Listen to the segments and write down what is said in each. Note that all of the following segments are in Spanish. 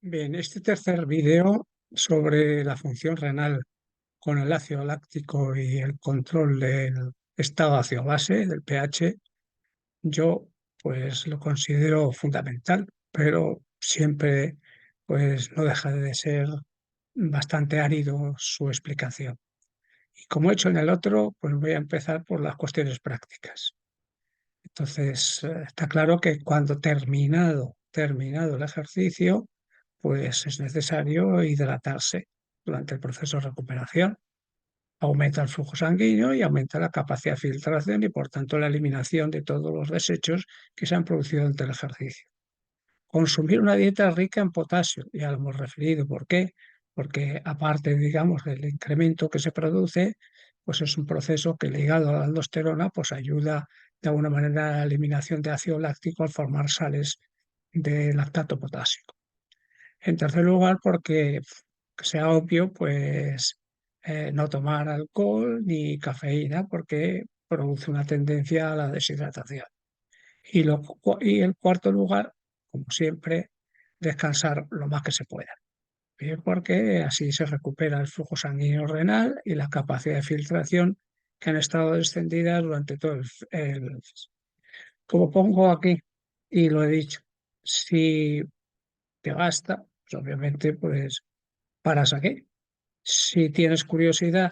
Bien, este tercer video sobre la función renal con el ácido láctico y el control del estado ácido-base, del pH, yo pues lo considero fundamental, pero siempre pues no deja de ser bastante árido su explicación. Y como he hecho en el otro, pues voy a empezar por las cuestiones prácticas. Entonces, está claro que cuando terminado el ejercicio, pues es necesario hidratarse durante el proceso de recuperación. Aumenta el flujo sanguíneo y aumenta la capacidad de filtración y, por tanto, la eliminación de todos los desechos que se han producido durante el ejercicio. Consumir una dieta rica en potasio, ya lo hemos referido. ¿Por qué? Porque aparte, digamos, del incremento que se produce, pues es un proceso que ligado a la aldosterona, pues ayuda de alguna manera a la eliminación de ácido láctico al formar sales de lactato potásico. En tercer lugar, porque que sea obvio, pues no tomar alcohol ni cafeína, porque produce una tendencia a la deshidratación. Y en cuarto lugar, como siempre, descansar lo más que se pueda. Bien, porque así se recupera el flujo sanguíneo renal y la capacidad de filtración que han estado descendidas durante todo como pongo aquí, y lo he dicho, si te basta, pues obviamente, pues paras aquí. Si tienes curiosidad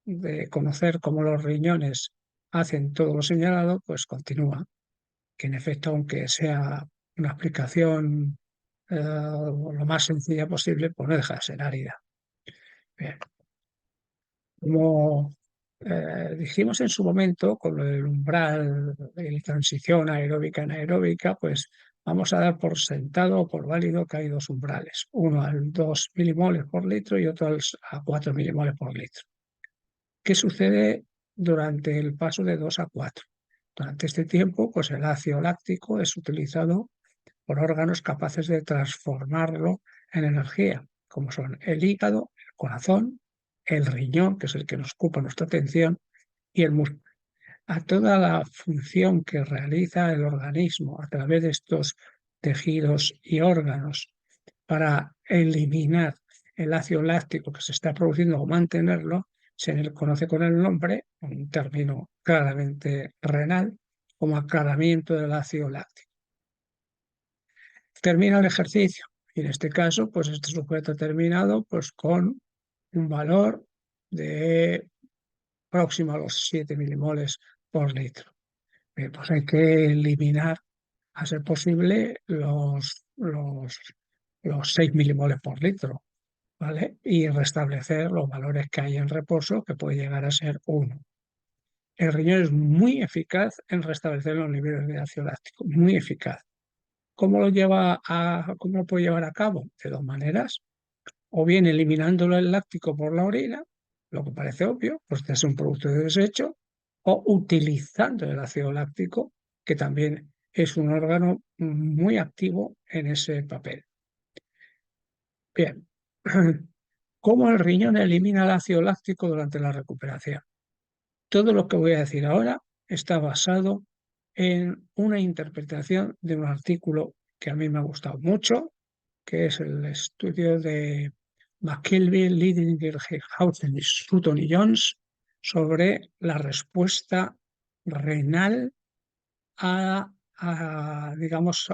de conocer cómo los riñones hacen todo lo señalado, pues continúa, que en efecto, aunque sea una explicación lo más sencilla posible, pues no deja de ser árida. Bien. Como dijimos en su momento, con el umbral de transición aeróbica anaeróbica, pues vamos a dar por sentado o por válido que hay dos umbrales, uno al 2 milimoles por litro y otro a 4 milimoles por litro. ¿Qué sucede durante el paso de 2 a 4? Durante este tiempo, pues el ácido láctico es utilizado por órganos capaces de transformarlo en energía, como son el hígado, el corazón, el riñón, que es el que nos ocupa nuestra atención, y el músculo. A toda la función que realiza el organismo a través de estos tejidos y órganos para eliminar el ácido láctico que se está produciendo o mantenerlo, se le conoce con el nombre, un término claramente renal, como aclaramiento del ácido láctico. Termina el ejercicio y en este caso, pues este sujeto ha terminado pues con un valor de próximo a los 7 milimoles por litro. Bien, pues hay que eliminar, a ser posible, los 6 milimoles por litro, ¿vale? Y restablecer los valores que hay en reposo, que puede llegar a ser 1. El riñón es muy eficaz en restablecer los niveles de ácido láctico, muy eficaz. ¿Cómo lo puede llevar a cabo? De dos maneras. O bien eliminándolo el láctico por la orina, lo que parece obvio, pues es un producto de desecho, o utilizando el ácido láctico, que también es un órgano muy activo en ese papel. Bien, ¿cómo el riñón elimina el ácido láctico durante la recuperación? Todo lo que voy a decir ahora está basado en una interpretación de un artículo que a mí me ha gustado mucho, que es el estudio de McKelvey, Lidinghausen, Sutton y Jones sobre la respuesta renal digamos,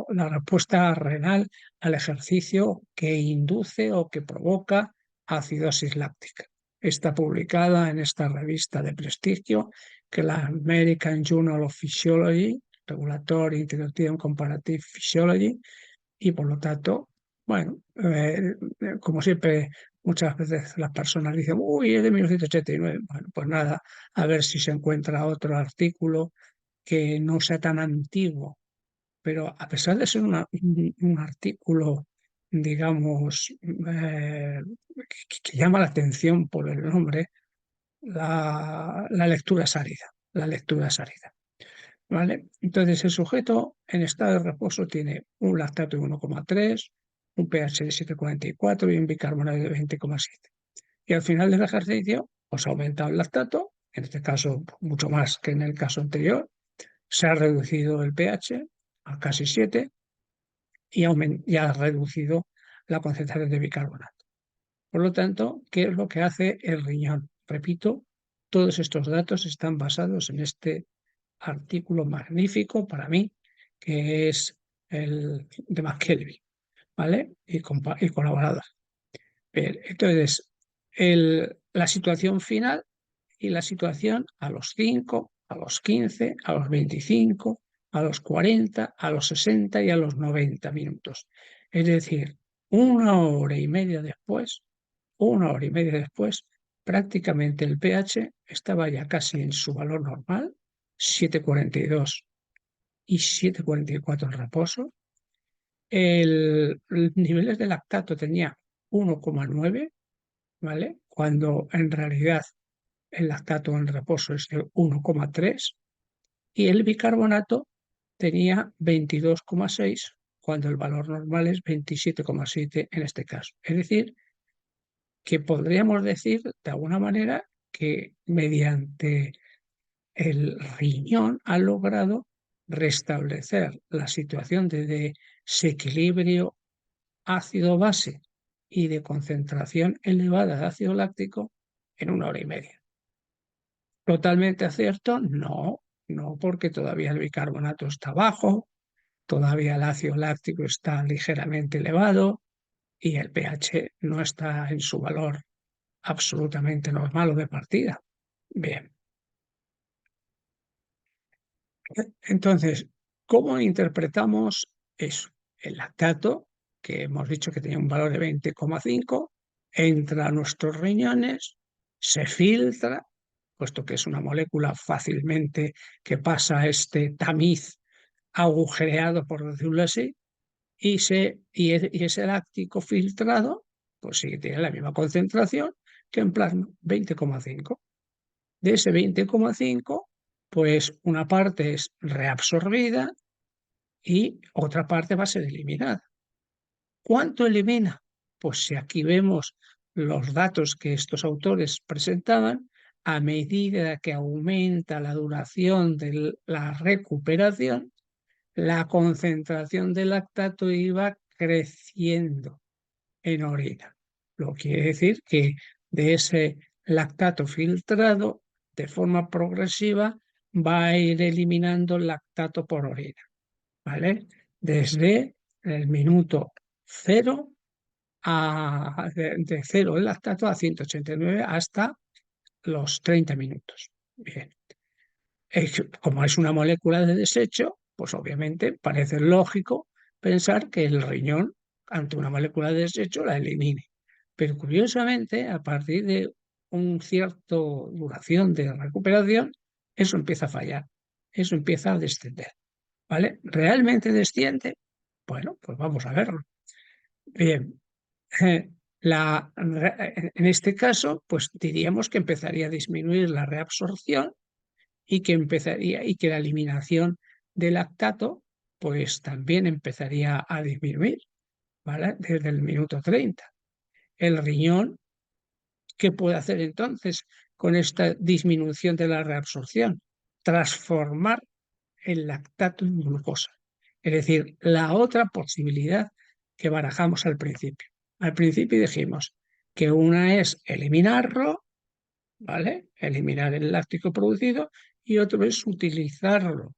la respuesta renal al ejercicio que induce o que provoca acidosis láctica. Está publicada en esta revista de prestigio, que es la American Journal of Physiology, Regulatory Introduction Comparative Physiology, y por lo tanto, bueno, como siempre, muchas veces las personas dicen, uy, es de 1989. Bueno, pues nada, a ver si se encuentra otro artículo que no sea tan antiguo, pero a pesar de ser un artículo, digamos, que llama la atención por el nombre, la lectura es árida, la lectura es árida. ¿Vale? Entonces, el sujeto en estado de reposo tiene un lactato de 1,3, un pH de 7,44 y un bicarbonato de 20,7. Y al final del ejercicio, pues ha aumentado el lactato, en este caso mucho más que en el caso anterior, se ha reducido el pH a casi 7 y ha reducido la concentración de bicarbonato. Por lo tanto, ¿qué es lo que hace el riñón? Repito, todos estos datos están basados en este artículo magnífico para mí, que es el de McKelvey, ¿vale? Y colaborador. Bien, entonces, la situación final y la situación a los 5, a los 15, a los 25, a los 40, a los 60 y a los 90 minutos. Es decir, una hora y media después, prácticamente el pH estaba ya casi en su valor normal, 7,42 y 7,44 en reposo. Los niveles de lactato tenía 1,9, ¿vale? Cuando en realidad el lactato en reposo es de 1,3 y el bicarbonato tenía 22,6 cuando el valor normal es 27,7 en este caso. Es decir, que podríamos decir de alguna manera que mediante el riñón ha logrado restablecer la situación de desequilibrio ácido-base y de concentración elevada de ácido láctico en una hora y media. ¿Totalmente cierto? No, no, porque todavía el bicarbonato está bajo, todavía el ácido láctico está ligeramente elevado y el pH no está en su valor absolutamente normal o de partida. Bien, entonces, ¿cómo interpretamos eso? El lactato, que hemos dicho que tenía un valor de 20,5, entra a nuestros riñones, se filtra, puesto que es una molécula fácilmente que pasa este tamiz agujereado, por decirlo así, y ese láctico filtrado, pues sí, tiene la misma concentración que en plasma, 20,5. De ese 20,5, pues una parte es reabsorbida y otra parte va a ser eliminada. ¿Cuánto elimina? Pues si aquí vemos los datos que estos autores presentaban, a medida que aumenta la duración de la recuperación, la concentración de lactato iba creciendo en orina. Lo que quiere decir que de ese lactato filtrado, de forma progresiva, va a ir eliminando lactato por orina, ¿vale? Desde el minuto cero de cero el lactato a 189 hasta los 30 minutos. Bien. Como es una molécula de desecho, pues obviamente parece lógico pensar que el riñón, ante una molécula de desecho, la elimine. Pero curiosamente, a partir de una cierta duración de recuperación, eso empieza a fallar, eso empieza a descender. ¿Vale? ¿Realmente desciende? Bueno, pues vamos a verlo. Bien, en este caso, pues diríamos que empezaría a disminuir la reabsorción y que la eliminación del lactato pues también empezaría a disminuir, ¿vale? Desde el minuto 30. El riñón, ¿qué puede hacer entonces con esta disminución de la reabsorción? Transformar el lactato en glucosa. Es decir, la otra posibilidad que barajamos al principio. Al principio dijimos que una es eliminarlo, ¿vale? Eliminar el láctico producido, y otro es utilizarlo.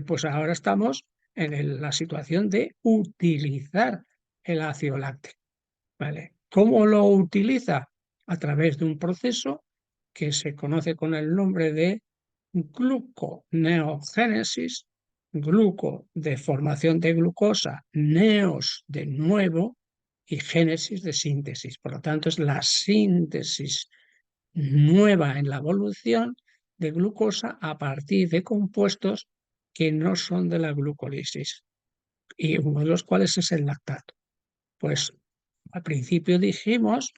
Pues ahora estamos en la situación de utilizar el ácido láctico, ¿vale? ¿Cómo lo utiliza? A través de un proceso que se conoce con el nombre de gluconeogénesis, gluco de formación de glucosa, neos de nuevo y génesis de síntesis. Por lo tanto, es la síntesis nueva en la evolución de glucosa a partir de compuestos que no son de la glucólisis, y uno de los cuales es el lactato. Pues al principio dijimos,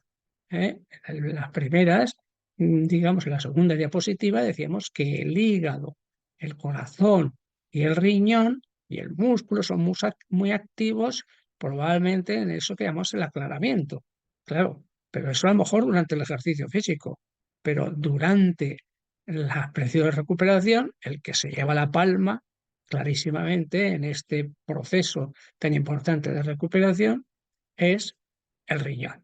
en las primeras, digamos en la segunda diapositiva, decíamos que el hígado, el corazón y el riñón y el músculo son muy activos, probablemente en eso que llamamos el aclaramiento. Claro, pero eso a lo mejor durante el ejercicio físico, pero durante la periodo de recuperación, el que se lleva la palma clarísimamente en este proceso tan importante de recuperación es el riñón,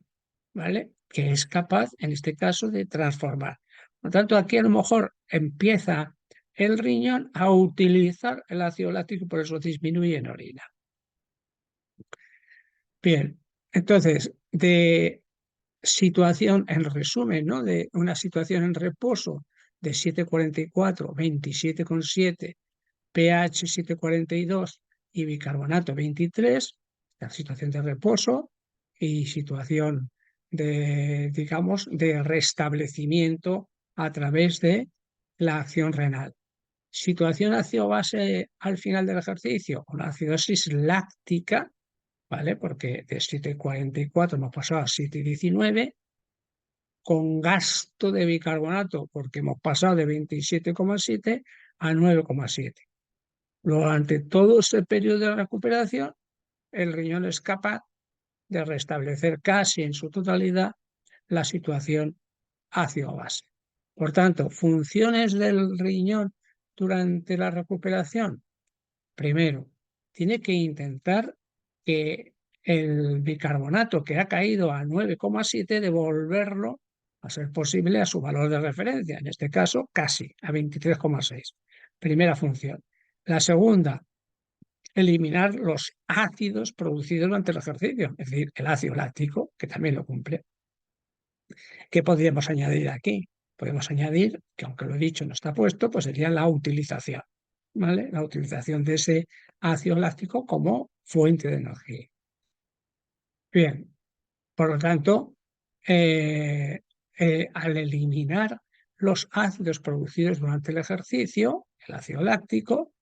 ¿vale? Que es capaz, en este caso, de transformar. Por lo tanto, aquí a lo mejor empieza el riñón a utilizar el ácido láctico y por eso disminuye en orina. Bien, entonces, de situación, en resumen, ¿no? De una situación en reposo de 7,44, 27,7, pH 7,42 y bicarbonato 23, la situación de reposo y situación de, digamos, de restablecimiento a través de la acción renal. Situación ácido-base al final del ejercicio, una acidosis láctica, ¿vale? Porque de 7,44 hemos pasado a 7,19, con gasto de bicarbonato, porque hemos pasado de 27,7 a 9,7. Durante todo ese periodo de recuperación, el riñón es capaz de restablecer casi en su totalidad la situación ácido-base. Por tanto, funciones del riñón durante la recuperación. Primero, tiene que intentar que el bicarbonato que ha caído a 9,7 devolverlo, a ser posible, a su valor de referencia, en este caso casi a 23,6. Primera función. La segunda, eliminar los ácidos producidos durante el ejercicio, es decir, el ácido láctico, que también lo cumple. ¿Qué podríamos añadir aquí? Podemos añadir, que aunque lo he dicho no está puesto, pues sería la utilización, ¿vale? La utilización de ese ácido láctico como fuente de energía. Bien, por lo tanto, al eliminar los ácidos producidos durante el ejercicio, el ácido láctico,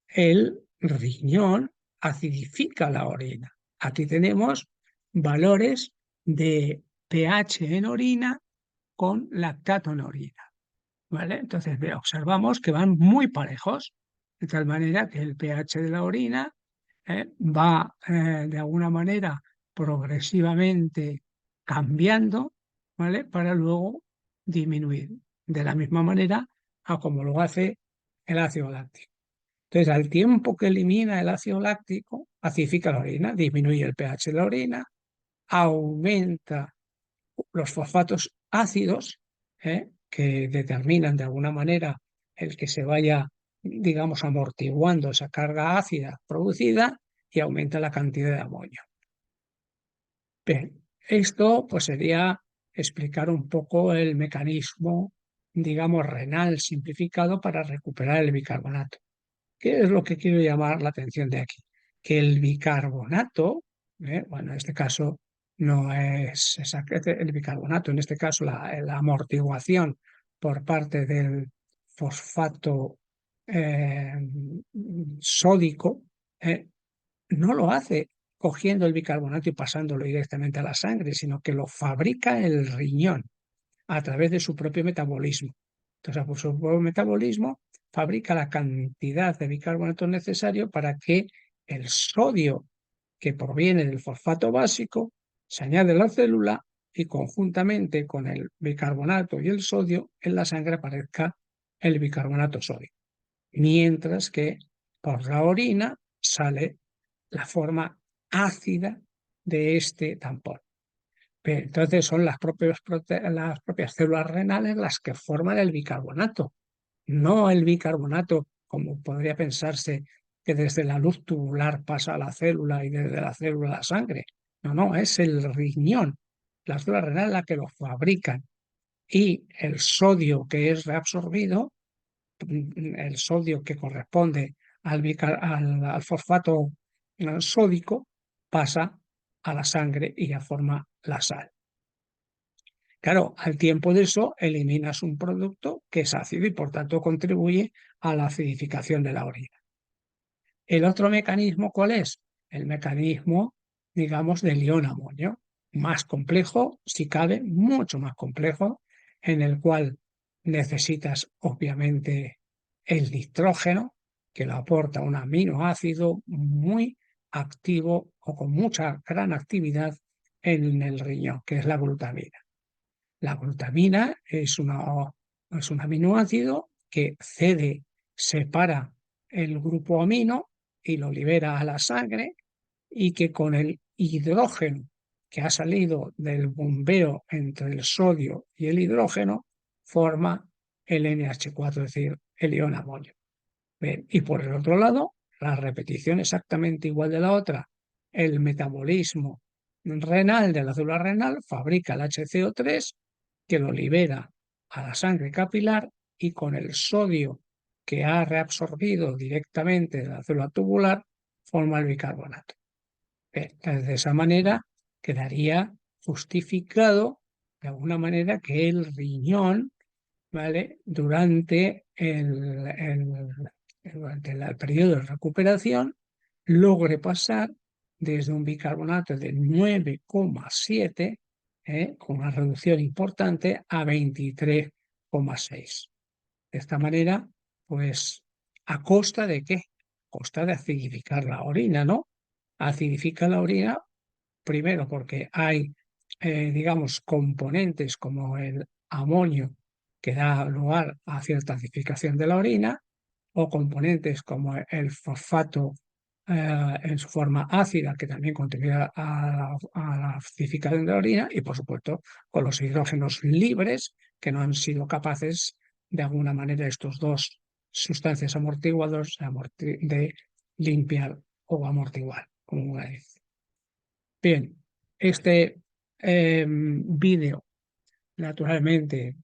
el riñón acidifica la orina. Aquí tenemos valores de pH en orina con lactato en orina, ¿vale? Entonces observamos que van muy parejos, de tal manera que el pH de la orina va de alguna manera progresivamente cambiando, ¿vale? Para luego disminuir de la misma manera a como lo hace el ácido láctico. Entonces, al tiempo que elimina el ácido láctico, acidifica la orina, disminuye el pH de la orina, aumenta los fosfatos ácidos, que determinan de alguna manera el que se vaya, digamos, amortiguando esa carga ácida producida y aumenta la cantidad de amonio. Bien, esto pues sería explicar un poco el mecanismo, digamos, renal simplificado para recuperar el bicarbonato. ¿Qué es lo que quiero llamar la atención de aquí? Que el bicarbonato, bueno, en este caso no es el bicarbonato, en este caso la amortiguación por parte del fosfato eh, sódico, eh, no lo hace cogiendo el bicarbonato y pasándolo directamente a la sangre, sino que lo fabrica el riñón a través de su propio metabolismo. Entonces, por su propio metabolismo, fabrica la cantidad de bicarbonato necesario para que el sodio que proviene del fosfato básico se añade a la célula y conjuntamente con el bicarbonato y el sodio en la sangre aparezca el bicarbonato sódico. Mientras que por la orina sale la forma ácida de este tampón. Entonces son las propias células renales las que forman el bicarbonato, no el bicarbonato como podría pensarse que desde la luz tubular pasa a la célula y desde la célula a la sangre. No, no, es el riñón, las células renales las que lo fabrican y el sodio que es reabsorbido, el sodio que corresponde al fosfato sódico, pasa a la sangre y ya forma la sal. Claro, al tiempo de eso eliminas un producto que es ácido y por tanto contribuye a la acidificación de la orina. ¿El otro mecanismo cuál es? El mecanismo, digamos, del ion amonio, más complejo, si cabe, mucho más complejo, en el cual necesitas obviamente el nitrógeno, que lo aporta un aminoácido muy activo o con mucha gran actividad en el riñón, que es la glutamina. La glutamina es un aminoácido que separa el grupo amino y lo libera a la sangre y que con el hidrógeno que ha salido del bombeo entre el sodio y el hidrógeno forma el NH4, es decir, el ion amonio. Bien, y por el otro lado, la repetición exactamente igual de la otra, el metabolismo renal de la célula renal fabrica el HCO3 que lo libera a la sangre capilar y con el sodio que ha reabsorbido directamente de la célula tubular forma el bicarbonato. De esa manera quedaría justificado de alguna manera que el riñón, ¿vale? Durante el periodo de recuperación logre pasar desde un bicarbonato de 9,7, con una reducción importante, a 23,6. De esta manera, pues, ¿a costa de qué? A costa de acidificar la orina, ¿no? Acidifica la orina primero porque hay, digamos, componentes como el amonio que da lugar a cierta acidificación de la orina, o componentes como el fosfato en su forma ácida, que también contribuye a la acidificación de la orina, y por supuesto con los hidrógenos libres que no han sido capaces de alguna manera estos dos sustancias amortiguadoras de limpiar o amortiguar, como una vez. Bien, este vídeo, naturalmente,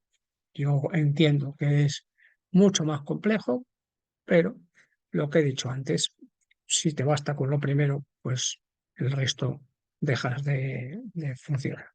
yo entiendo que es mucho más complejo, pero lo que he dicho antes, si te basta con lo primero, pues el resto dejas de funcionar.